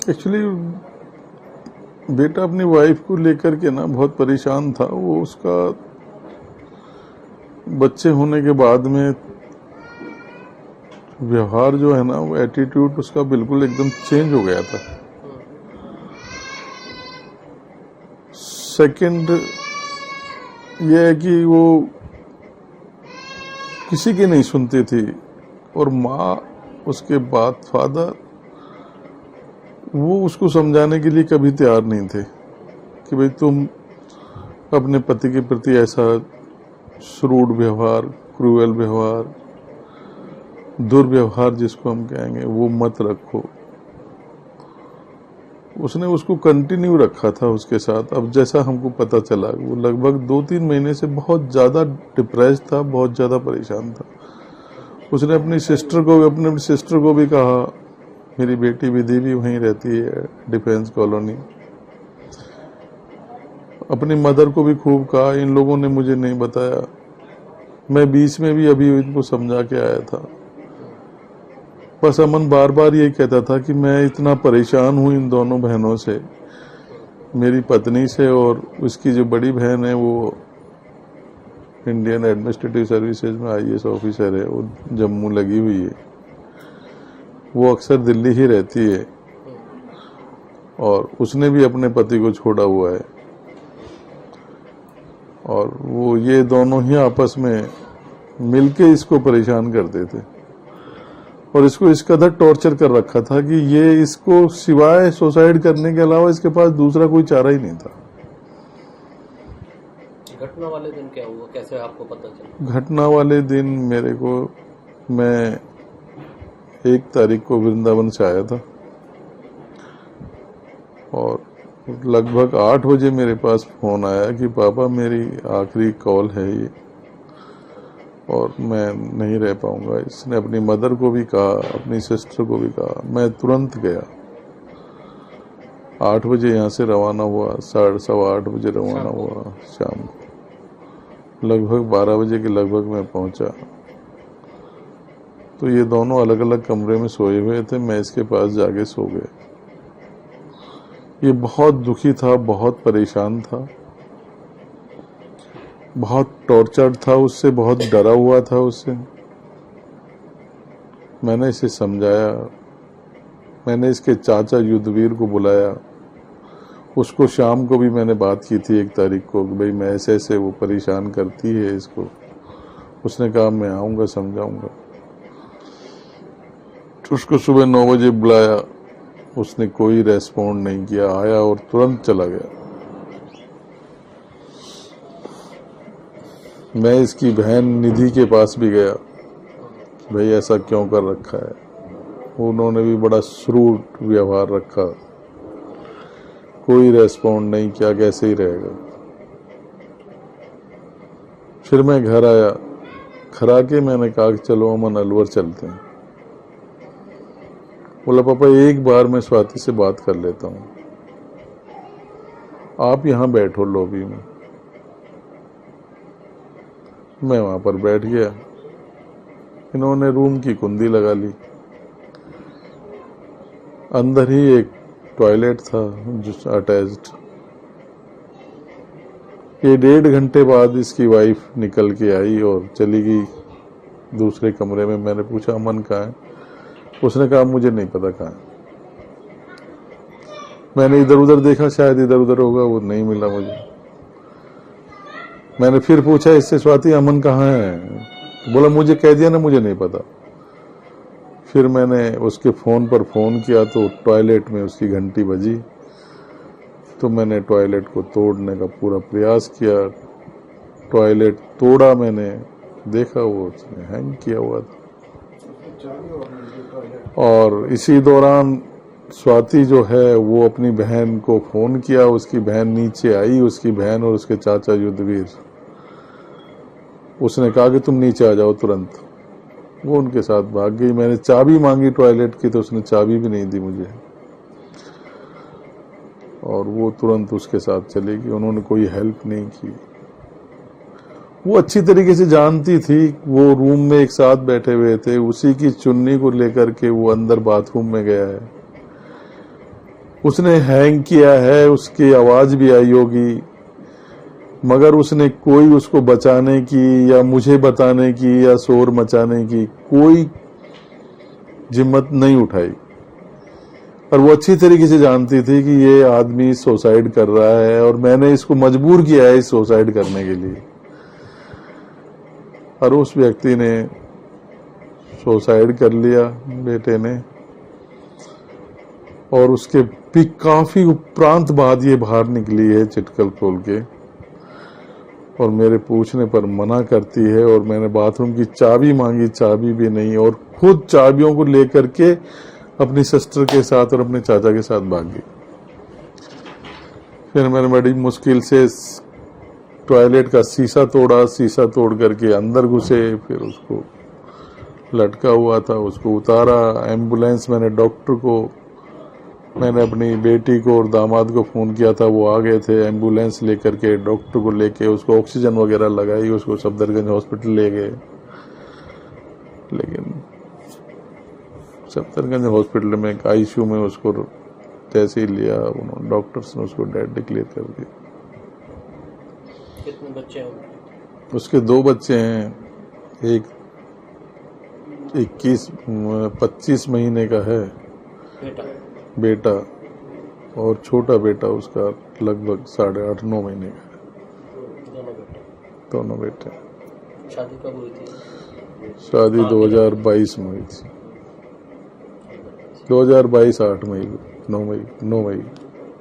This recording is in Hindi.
एक्चुअली बेटा अपनी वाइफ को लेकर के ना बहुत परेशान था। वो उसका बच्चे होने के बाद में व्यवहार जो है ना, वो एटीट्यूड उसका बिल्कुल एकदम चेंज हो गया था। सेकंड ये है कि वो किसी की नहीं सुनती थी, और माँ उसके बाद फादर वो उसको समझाने के लिए कभी तैयार नहीं थे कि भाई तुम अपने पति के प्रति ऐसा श्रूड व्यवहार, क्रूएल व्यवहार, दुर्व्यवहार जिसको हम कहेंगे, वो मत रखो। उसने उसको कंटिन्यू रखा था उसके साथ। अब जैसा हमको पता चला, वो लगभग 2-3 महीने से बहुत ज़्यादा डिप्रेस था, बहुत ज़्यादा परेशान था। उसने अपनी सिस्टर को भी कहा, मेरी बेटी विधि भी वहीं रहती है डिफेंस कॉलोनी, अपनी मदर को भी खूब कहा। इन लोगों ने मुझे नहीं बताया। मैं बीच में भी अभी इनको समझा के आया था। बस अमन बार बार यही कहता था कि मैं इतना परेशान हूँ इन दोनों बहनों से, मेरी पत्नी से, और उसकी जो बड़ी बहन है वो इंडियन एडमिनिस्ट्रेटिव सर्विसेज में IAS ऑफिसर है, वो जम्मू लगी हुई है, वो अक्सर दिल्ली ही रहती है, और उसने भी अपने पति को छोड़ा हुआ है। और वो ये दोनों ही आपस में मिलके इसको परेशान करते थे, और इसको इस कदर टॉर्चर कर रखा था कि ये इसको सिवाय सुसाइड करने के अलावा इसके पास दूसरा कोई चारा ही नहीं था। घटना वाले दिन क्या हुआ, कैसे आपको पता चला? घटना वाले दिन मेरे को, मैं 1 तारीख को वृंदावन से आया था, और लगभग 8 बजे मेरे पास फोन आया कि पापा मेरी आखिरी कॉल है ये, और मैं नहीं रह पाऊंगा। इसने अपनी मदर को भी कहा, अपनी सिस्टर को भी कहा। मैं तुरंत गया, 8 बजे यहाँ से रवाना हुआ, 8:30 बजे रवाना हुआ शाम को। लगभग 12 बजे के लगभग मैं पहुंचा, तो ये दोनों अलग अलग कमरे में सोए हुए थे। मैं इसके पास जाके सो गया। ये बहुत दुखी था, बहुत परेशान था, बहुत टॉर्चर्ड था उससे, बहुत डरा हुआ था उससे। मैंने इसे समझाया, मैंने इसके चाचा युद्धवीर को बुलाया, उसको शाम को भी मैंने बात की थी 1 तारीख को कि भाई मैं ऐसे ऐसे, वो परेशान करती है इसको। उसने कहा मैं आऊंगा, समझाऊंगा। उसको सुबह 9 बजे बुलाया, उसने कोई रेस्पॉन्ड नहीं किया। आया और तुरंत चला गया। मैं इसकी बहन निधि के पास भी गया, भाई ऐसा क्यों कर रखा है। उन्होंने भी बड़ा श्रूड व्यवहार रखा, कोई रेस्पॉन्ड नहीं किया, कैसे ही रहेगा। फिर मैं घर आया, घर आके मैंने कहा कि चलो अमन अलवर चलते हैं। बोला पापा एक बार मैं स्वाति से बात कर लेता हूँ, आप यहाँ बैठो लॉबी में। मैं वहां पर बैठ गया। इन्होंने रूम की कुंडी लगा ली। अंदर ही एक टॉयलेट था जो अटैच्ड। ये 1.5 घंटे बाद इसकी वाइफ निकल के आई और चली गई दूसरे कमरे में। मैंने पूछा अमन कहाँ है? उसने कहा मुझे नहीं पता कहाँ है। मैंने इधर उधर देखा, शायद इधर उधर होगा, वो नहीं मिला मुझे। मैंने फिर पूछा इससे स्वाति अमन कहाँ है? बोला मुझे कह दिया ना, मुझे नहीं पता। फिर मैंने उसके फोन पर फोन किया तो टॉयलेट में उसकी घंटी बजी। तो मैंने टॉयलेट को तोड़ने का पूरा प्रयास किया। टॉयलेट तोड़ा, मैंने देखा वो उसने हैंग किया हुआ था। और इसी दौरान स्वाति जो है वो अपनी बहन को फोन किया। उसकी बहन नीचे आई, उसकी बहन और उसके चाचा युद्धवीर। उसने कहा कि तुम नीचे आ जाओ तुरंत। वो उनके साथ भाग गई। मैंने चाबी मांगी टॉयलेट की तो उसने चाबी भी नहीं दी मुझे, और वो तुरंत उसके साथ चली गई। उन्होंने कोई हेल्प नहीं की। वो अच्छी तरीके से जानती थी, वो रूम में एक साथ बैठे हुए थे, उसी की चुन्नी को लेकर के वो अंदर बाथरूम में गया है। उसने हैंग किया है, उसकी आवाज भी आई होगी, मगर उसने कोई उसको बचाने की या मुझे बताने की या शोर मचाने की कोई जिम्मत नहीं उठाई। और वो अच्छी तरीके से जानती थी कि ये आदमी सुसाइड कर रहा है और मैंने इसको मजबूर किया है इस सुसाइड करने के लिए। और उस व्यक्ति ने सुसाइड कर लिया बेटे ने, और उसके भी काफी उपरांत बाद ये बाहर निकली है चिटकल खोल के, और मेरे पूछने पर मना करती है। और मैंने बाथरूम की चाबी मांगी, चाबी भी नहीं, और खुद चाबियों को लेकर के अपनी सिस्टर के साथ और अपने चाचा के साथ भाग गई। फिर मैंने बड़ी मुश्किल से टॉयलेट का शीशा तोड़ा, शीशा तोड़ करके अंदर घुसे, फिर उसको लटका हुआ था उसको उतारा। एम्बुलेंस मैंने डॉक्टर को, मैंने अपनी बेटी को और दामाद को फोन किया था, वो आ गए थे एम्बुलेंस लेकर के, डॉक्टर को लेके उसको ऑक्सीजन वगैरह लगाई, उसको सफदरगंज हॉस्पिटल ले गए। लेकिन सफदरगंज हॉस्पिटल में एक आईसीयू में उसको जैसे ही लिया उन्होंने, डॉक्टर्स ने उसको डेड डिक्लेयर कर दिया। कितने बच्चे हैं? उसके 2 बच्चे हैं, एक 25 महीने का है बेटा, और छोटा बेटा उसका लगभग 8.5-9 महीने का है। दोनों बेटे। शादी कब हुई थी? शादी 2022 में हुई थी, 2022 8 मई 9 मई